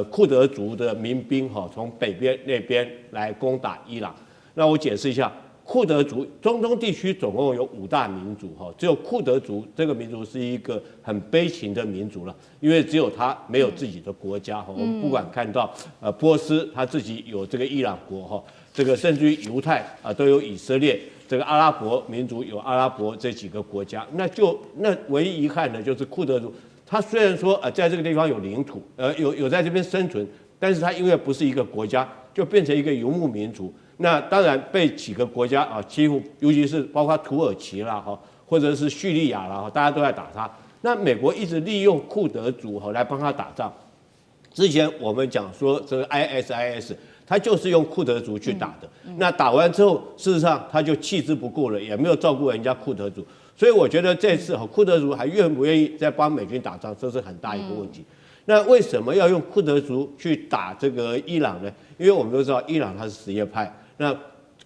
S9: 库德族的民兵从北边那边来攻打伊朗。那我解释一下。库德族，中东地区总共有5大民族只有库德族这个民族是一个很悲情的民族了，因为只有他没有自己的国家我们不管看到波斯他自己有这个伊朗国这个甚至于犹太都有以色列，这个阿拉伯民族有阿拉伯这几个国家，那唯一遗憾的就是库德族，他虽然说在这个地方有领土，有在这边生存，但是他因为不是一个国家，就变成一个游牧民族。那当然被几个国家欺负，尤其是包括土耳其啦或者是叙利亚啦大家都在打他。那美国一直利用库德族来帮他打仗。之前我们讲说这个 ISIS， 他就是用库德族去打的。那打完之后，事实上他就弃之不顾了，也没有照顾人家库德族。所以我觉得这次库德族还愿不愿意再帮美军打仗，这是很大一个问题。那为什么要用库德族去打这个伊朗呢？因为我们都知道伊朗它是什叶派。那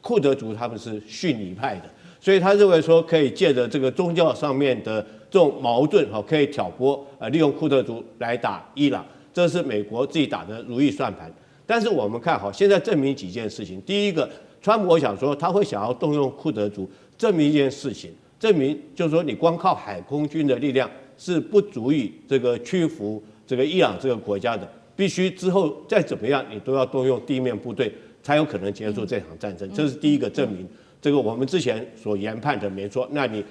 S9: 库德族他们是逊尼派的，所以他认为说可以借着这个宗教上面的这种矛盾可以挑拨利用库德族来打伊朗，这是美国自己打的如意算盘。但是我们看现在证明几件事情。第一个，川普我想说他会想要动用库德族，证明一件事情，证明就是说你光靠海空军的力量是不足以这个屈服这个伊朗这个国家的，必须之后再怎么样你都要动用地面部队。才有可能结束这场战争，这是第一个证明。这个我们之前所研判的没错。那你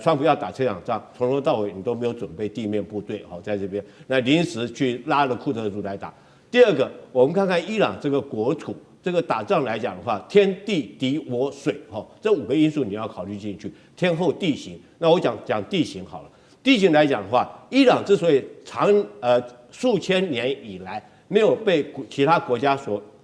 S9: 川普要打这场仗，从头到尾你都没有准备地面部队在这边，那临时去拉了库德族来打。第二个，我们看看伊朗这个国土，这个打仗来讲的话，天地敌我水这5个因素你要考虑进去。天候地形，那我讲地形好了。地形来讲的话，伊朗之所以数千年以来没有被其他国家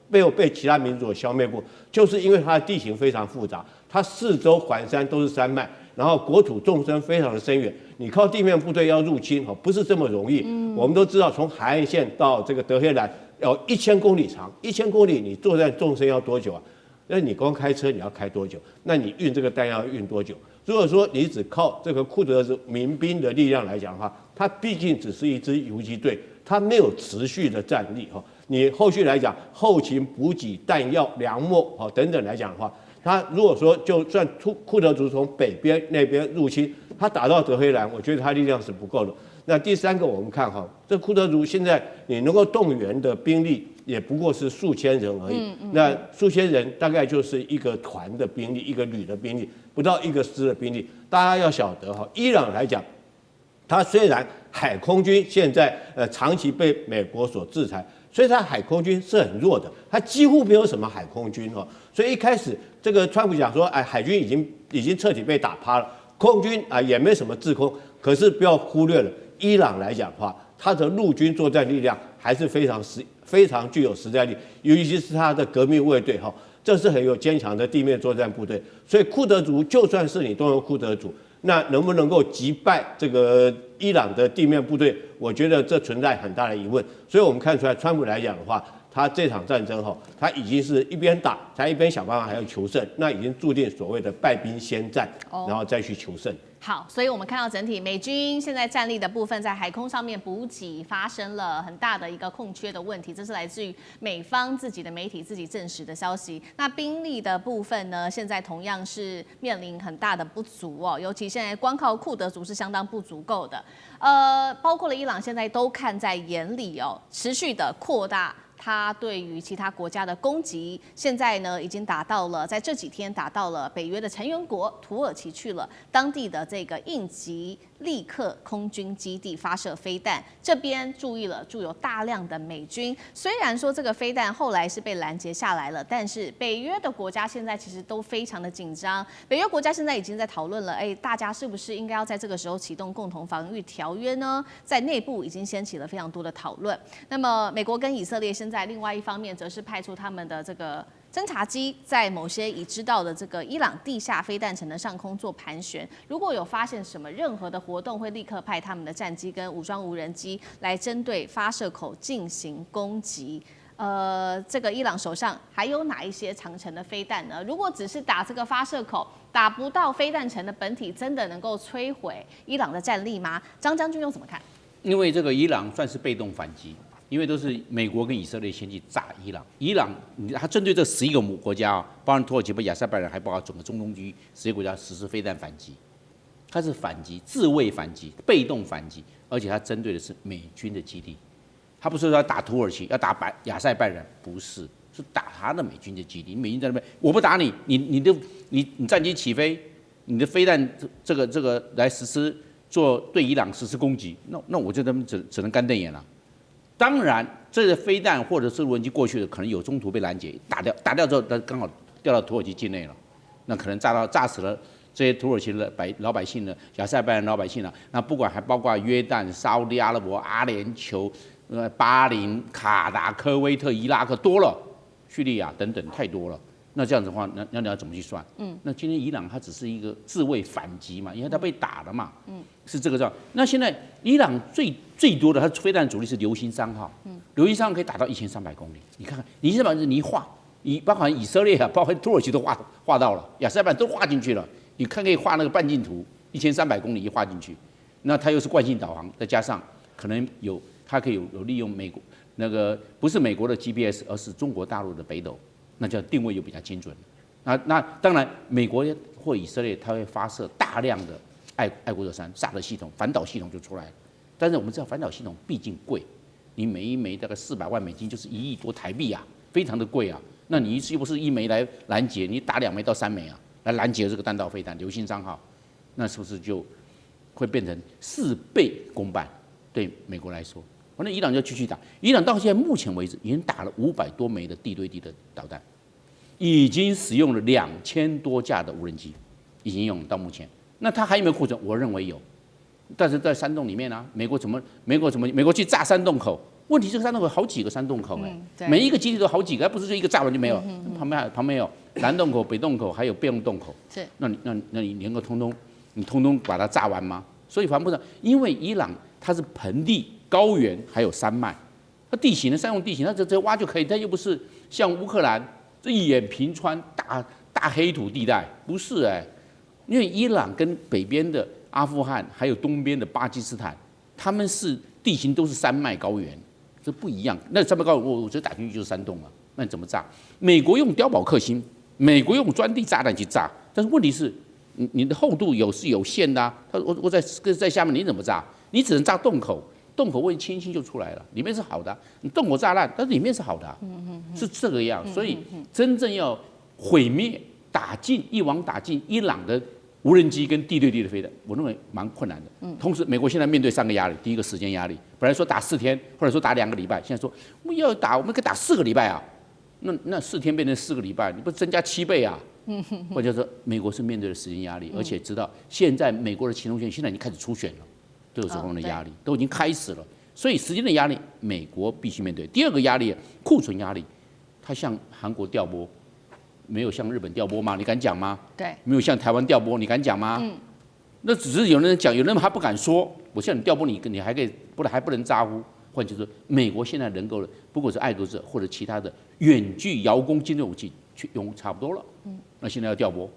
S9: 没有被其他民族所消灭过，就是因为它的地形非常复杂，它4周环山都是山脉，然后国土纵深非常的深远，你靠地面部队要入侵不是这么容易。我们都知道，从海岸线到这个德黑兰要1000公里长，1000公里你作战纵深要多久啊？那你光开车你要开多久？那你运这个弹药要运多久？如果说你只靠这个库德族民兵的力量来讲的话，它毕竟只是一支游击队，它没有持续的战力你后续来讲，后勤补给、弹药、粮秣等等来讲的话，他如果说就算库德族从北边那边入侵，他打到德黑兰，我觉得他力量是不够的。那第三个，我们看这库德族现在你能够动员的兵力也不过是数千人而已。那数千人大概就是一个团的兵力，一个旅的兵力，不到一个师的兵力。大家要晓得伊朗来讲，它虽然海空军现在长期被美国所制裁。所以他海空军是很弱的，他几乎没有什么海空军所以一开始这个川普讲说，海军已经彻底被打趴了，空军也没什么制空。可是不要忽略了，伊朗来讲的话，他的陆军作战力量还是非非常具有实战力，尤其是他的革命卫队哈，这是很有坚强的地面作战部队。所以库德族就算是你动用库德族，那能不能够击败这个伊朗的地面部队？我觉得这存在很大的疑问。所以我们看出来，川普来讲的话，他这场战争哈，他已经是一边打，他一边想办法还要求胜，那已经注定所谓的败兵先战，然后再去求胜。
S2: 好，所以我们看到整体美军现在战力的部分，在海空上面补给发生了很大的一个空缺的问题，这是来自于美方自己的媒体自己证实的消息。那兵力的部分呢，现在同样是面临很大的不足哦，尤其现在光靠库德族是相当不足够的。包括了伊朗现在都看在眼里哦，持续的扩大它对于其他国家的攻击，现在呢已经达到了，在这几天达到了北约的成员国土耳其去了，当地的这个应急立刻空军基地发射飞弹，这边注意了，驻有大量的美军。虽然说这个飞弹后来是被拦截下来了，但是北约的国家现在其实都非常的紧张。北约国家现在已经在讨论了，大家是不是应该要在这个时候启动共同防御条约呢？在内部已经掀起了非常多的讨论。那么美国跟以色列现在另外一方面则是派出他们的这个侦察机在某些已知道的这个伊朗地下飞弹城的上空做盘旋，如果有发现什么任何的活动，会立刻派他们的战机跟武装无人机来针对发射口进行攻击。这个伊朗手上还有哪一些长程的飞弹呢？如果只是打这个发射口，打不到飞弹城的本体，真的能够摧毁伊朗的战力吗？张将军又怎么看？
S10: 因为这个伊朗算是被动反击。因为都是美国跟以色列先去炸伊朗，伊朗他针对这11个国家啊，包含土耳其、亚塞拜然，还包括整个中东区11个国家实施飞弹反击，它是反击、自卫反击、被动反击，而且它针对的是美军的基地，他不是说要打土耳其、要打亚塞拜然，不是，是打他的美军的基地。美军在那边，我不打你，你战机起飞，你的飞弹这个来实施做对伊朗实施攻击，那我就他们只能干瞪眼了。当然，这个飞弹或者是无人机过去的，可能有中途被拦截，打掉之后，它刚好掉到土耳其境内了，那可能炸死了这些土耳其的老百姓呢，亚塞拜然老百姓了。那不管还包括约旦、沙烏地阿拉伯、阿联酋、巴林、卡达、科威特、伊拉克多了，叙利亚等等太多了。那这样子的话，那你要怎么去算？那今天伊朗它只是一个自卫反击嘛，因为它被打了嘛，是这个状。那现在伊朗最多的它飞弹主力是流星3号，流星3号可以打到1300公里。你看看，你现在你一画，你包括以色列啊，包括土耳其都画到了，亚塞拜然都画进去了。你看可以画那个半径图，1300公里一画进去，那它又是惯性导航，再加上可能它可以有利用美国那个不是美国的 GPS， 而是中国大陆的北斗。那叫定位又比较精准，那当然，美国或以色列它会发射大量的爱国者3萨德系统、反导系统就出来了。但是我们知道反导系统毕竟贵，你每一枚大概400万美金，就是1亿多台币啊，非常的贵啊。那你又不是1枚来拦截，你打2枚到3枚啊，来拦截这个弹道飞弹流星3号，那是不是就会变成4倍公办？对美国来说。那伊朗就继续打，伊朗到现在目前为止已经打了500多枚的地对地的导弹，已经使用了2000多架的无人机，已经用到目前。那它还有没有库存？我认为有，但是在山洞里面啊，美国去炸山洞口，问题这个山洞口好几个山洞口每一个基地都好几个，不是说一个炸完就没有，旁边有南洞口、北洞口，还有备用洞口。是，那你能够通通把它炸完吗？所以防不上，因为伊朗它是盆地。高原还有山脉，它地形的山用地形，它直接挖就可以，它又不是像乌克兰这一眼平川大黑土地带，不是因为伊朗跟北边的阿富汗还有东边的巴基斯坦，他们是地形都是山脉高原，这不一样。那山脉高原我觉得打进去就是山洞了，那你怎么炸？美国用碉堡克星，美国用钻地炸弹去炸，但是问题是你的厚度是有限的啊，我在下面你怎么炸？你只能炸洞口。洞口位轻轻就出来了，里面是好的，你洞口炸烂，但是里面是好的，是这个样。所以真正要毁灭、一网打尽伊朗的无人机跟地对地的飞弹，我认为蛮困难的。同时，美国现在面对3个压力：第一个时间压力，本来说打4天，或者说打2个礼拜，现在说我们可以打4个礼拜啊，那4天变成4个礼拜，你不增加7倍啊？或者说美国是面对了时间压力，而且知道现在美国的启动权现在已经开始初选了。都有这方面的压力，都已经开始了。所以时间的压力，美国必须面对。第二个压力，库存压力，它向韩国调拨，没有向日本调拨吗？你敢讲吗？
S2: 对，
S10: 没有向台湾调拨，你敢讲吗？那只是有人讲，有人还不敢说。我向你调拨你还可以，还不能咋呼。换句话说，美国现在能够的，不管是爱国者或者其他的远距遥攻精准武器，去用差不多了。那现在要调拨，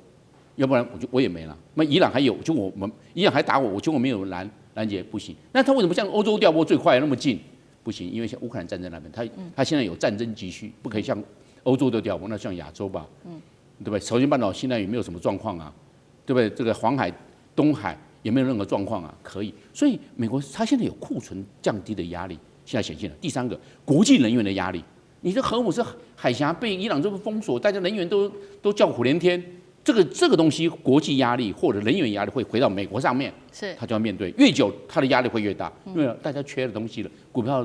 S10: 要不然我也没了。那伊朗还有，就我们伊朗还打我，我没有拦截，不行。那他为什么向欧洲调拨最快那么近？不行，因为像乌克兰战争那边，他现在有战争急需，不可以向欧洲的调拨，那像亚洲吧，对不对？朝鲜半岛现在也没有什么状况啊，对不对？这个黄海、东海也没有任何状况啊，可以。所以美国它现在有库存降低的压力，现在显现了。第三个，国际能源的压力。你这荷姆斯海峡被伊朗这个封锁，大家能源都叫苦连天。这个东西，国际压力或者能源压力会回到美国上面，他就要面对。越久，他的压力会越大，因为大家缺的东西了，股票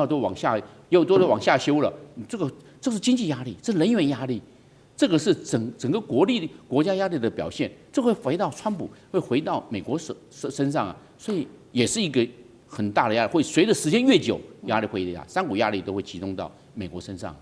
S10: 都往下，都往下修了。这是经济压力，这是能源压力，这个是整个国家压力的表现。这会回到川普，会回到美国身上啊，所以也是一个很大的压力，会随着时间越久，压力会越大，三股压力都会集中到美国身上。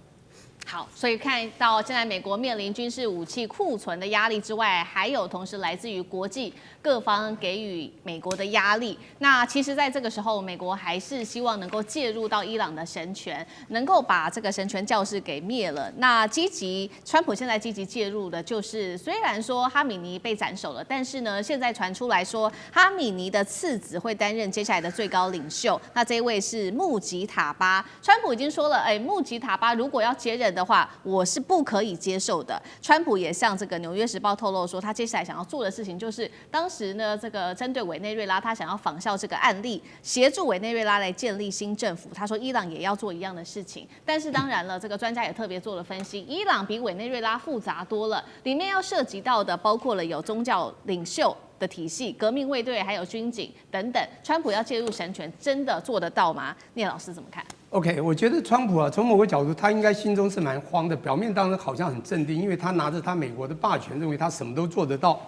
S2: 好，所以看到现在美国面临军事武器库存的压力之外，还有同时来自于国际各方给予美国的压力。那其实，在这个时候，美国还是希望能够介入到伊朗的神权，能够把这个神权教士给灭了。那川普现在积极介入的就是，虽然说哈米尼被斩首了，但是呢，现在传出来说哈米尼的次子会担任接下来的最高领袖。那这一位是穆吉塔巴，川普已经说了，穆吉塔巴如果要接任的话，我是不可以接受的。川普也向这个《纽约时报》透露说，他接下来想要做的事情就是，当时呢，这个针对委内瑞拉，他想要仿效这个案例，协助委内瑞拉来建立新政府。他说，伊朗也要做一样的事情。但是当然了，这个专家也特别做了分析，伊朗比委内瑞拉复杂多了，里面要涉及到的包括了有宗教领袖的体系、革命卫队，还有军警等等。川普要介入神权，真的做得到吗？聂老师怎么看
S11: ？OK， 我觉得川普啊，从某个角度，他应该心中是蛮慌的。表面当然好像很镇定，因为他拿着他美国的霸权，认为他什么都做得到。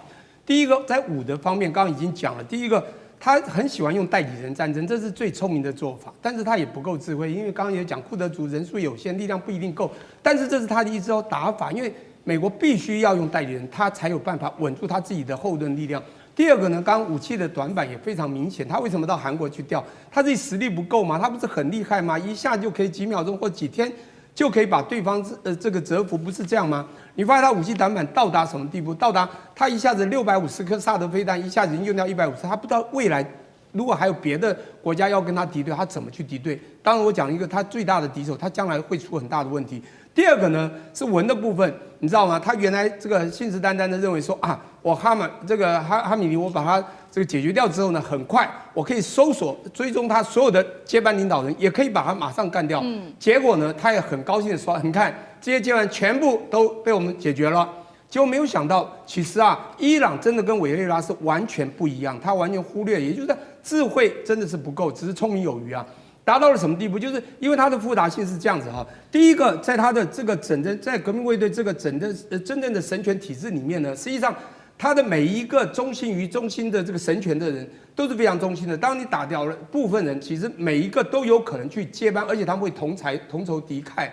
S11: 第一个，在武的方面，刚刚已经讲了。第一个，他很喜欢用代理人战争，这是最聪明的做法。但是他也不够智慧，因为刚刚也讲，库德族人数有限，力量不一定够。但是这是他的一招打法，因为美国必须要用代理人，他才有办法稳住他自己的后盾力量。第二个呢，刚刚武器的短板也非常明显。他为什么到韩国去调？他自己实力不够吗？他不是很厉害吗？一下就可以几秒钟或几天就可以把对方这个折服，不是这样吗？你发现他武器短板到达什么地步？到达他一下子650颗萨德飞弹，一下子用掉150，他不知道未来如果还有别的国家要跟他敌对，他怎么去敌对？当然，我讲一个他最大的敌手，他将来会出很大的问题。第二个呢是文的部分，你知道吗？他原来这个信誓旦旦的认为说啊，我哈米尼，我把他这个解决掉之后呢，很快我可以搜索追踪他所有的接班领导人，也可以把他马上干掉。结果呢，他也很高兴的说，你看这些接班全部都被我们解决了。结果没有想到，其实啊，伊朗真的跟委内瑞拉是完全不一样，他完全忽略，也就是智慧真的是不够，只是聪明有余啊。达到了什么地步？就是因为它的复杂性是这样子哈。第一个，在它的这个在革命卫队这个真正的神权体制里面呢，实际上它的每一个忠心的这个神权的人都是非常忠心的。当你打掉了部分人，其实每一个都有可能去接班，而且他们会同仇敌忾。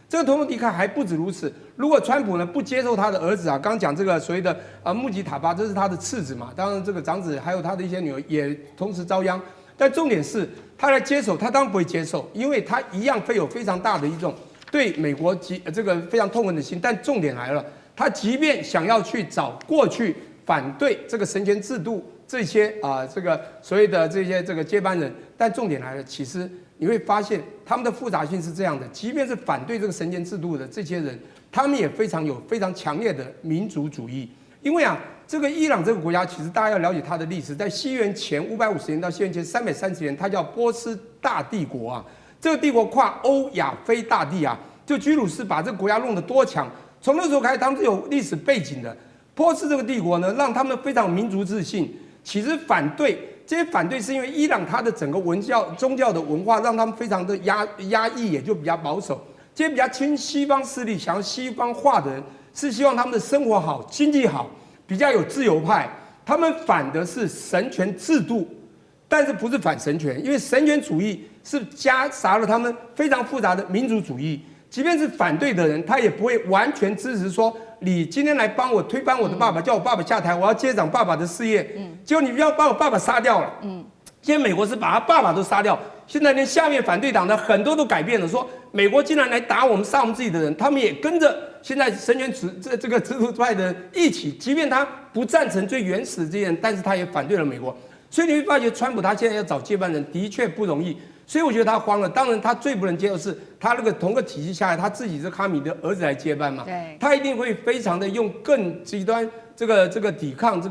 S11: 这个同仇敌忾还不止如此。如果川普呢不接受他的儿子啊，刚讲这个所谓的穆吉塔巴，这是他的次子嘛，当然这个长子还有他的一些女儿也同时遭殃。但重点是，他来接手，他当然不会接受，因为他一样会有非常大的一种对美国这个非常痛恨的心。但重点来了，他即便想要去找过去反对这个神权制度这些这个所谓的这些这个接班人，但重点来了，其实你会发现他们的复杂性是这样的，即便是反对这个神权制度的这些人，他们也非常强烈的民族主义，因为啊。这个伊朗这个国家，其实大家要了解它的历史，在西元前550年到西元前330年，它叫波斯大帝国啊。这个帝国跨欧亚非大地啊，就居鲁士把这个国家弄得多强。从那时候开始，他们是有历史背景的。波斯这个帝国呢，让他们非常民族自信。其实这些反对是因为伊朗它的整个宗教的文化，让他们非常的压抑，也就比较保守。这些比较亲西方势力、想要西方化的人，是希望他们的生活好、经济好。比较有自由派，他们反的是神权制度，但是不是反神权，因为神权主义是夹杂了他们非常复杂的民族主义。即便是反对的人，他也不会完全支持说你今天来帮我推翻我的爸爸，叫我爸爸下台，我要接掌爸爸的事业。结果你不要把我爸爸杀掉了。现在美国是把他爸爸都杀掉，现在连下面反对党的很多都改变了，说美国竟然来打我们、杀我们自己的人，他们也跟着现在神权这个支持派的人一起，即便他不赞成最原始的这些人，但是他也反对了美国。所以你会发觉，川普他现在要找接班人的确不容易。所以我觉得他慌了。当然，他最不能接受是他那个同个体系下来，他自己是哈米的儿子来接班嘛。
S2: 对，
S11: 他一定会非常的用更极端这个抵抗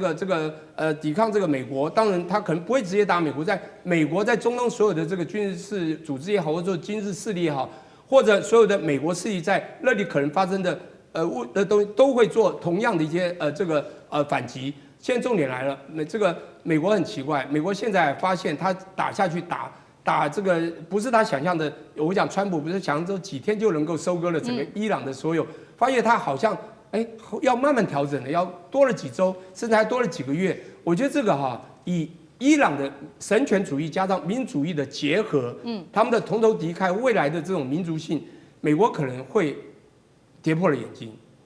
S11: 抵抗这个美国。当然，他可能不会直接打美国，在美国在中东所有的这个军事组织也好，或者说军事势力也好，或者所有的美国势力在那里可能发生的都会做同样的一些反击。现在重点来了，美国很奇怪，美国现在发现他打下去打这个不是他想象的。我讲川普不是想象中几天就能够收割了整个伊朗的所有，发现他好像要慢慢调整了，要多了几周，甚至还多了几个月。我觉得这个以伊朗的神权主义加上民主义的结合，他们的同仇敌忾未来的这种民族性，美国可能会跌破了眼镜。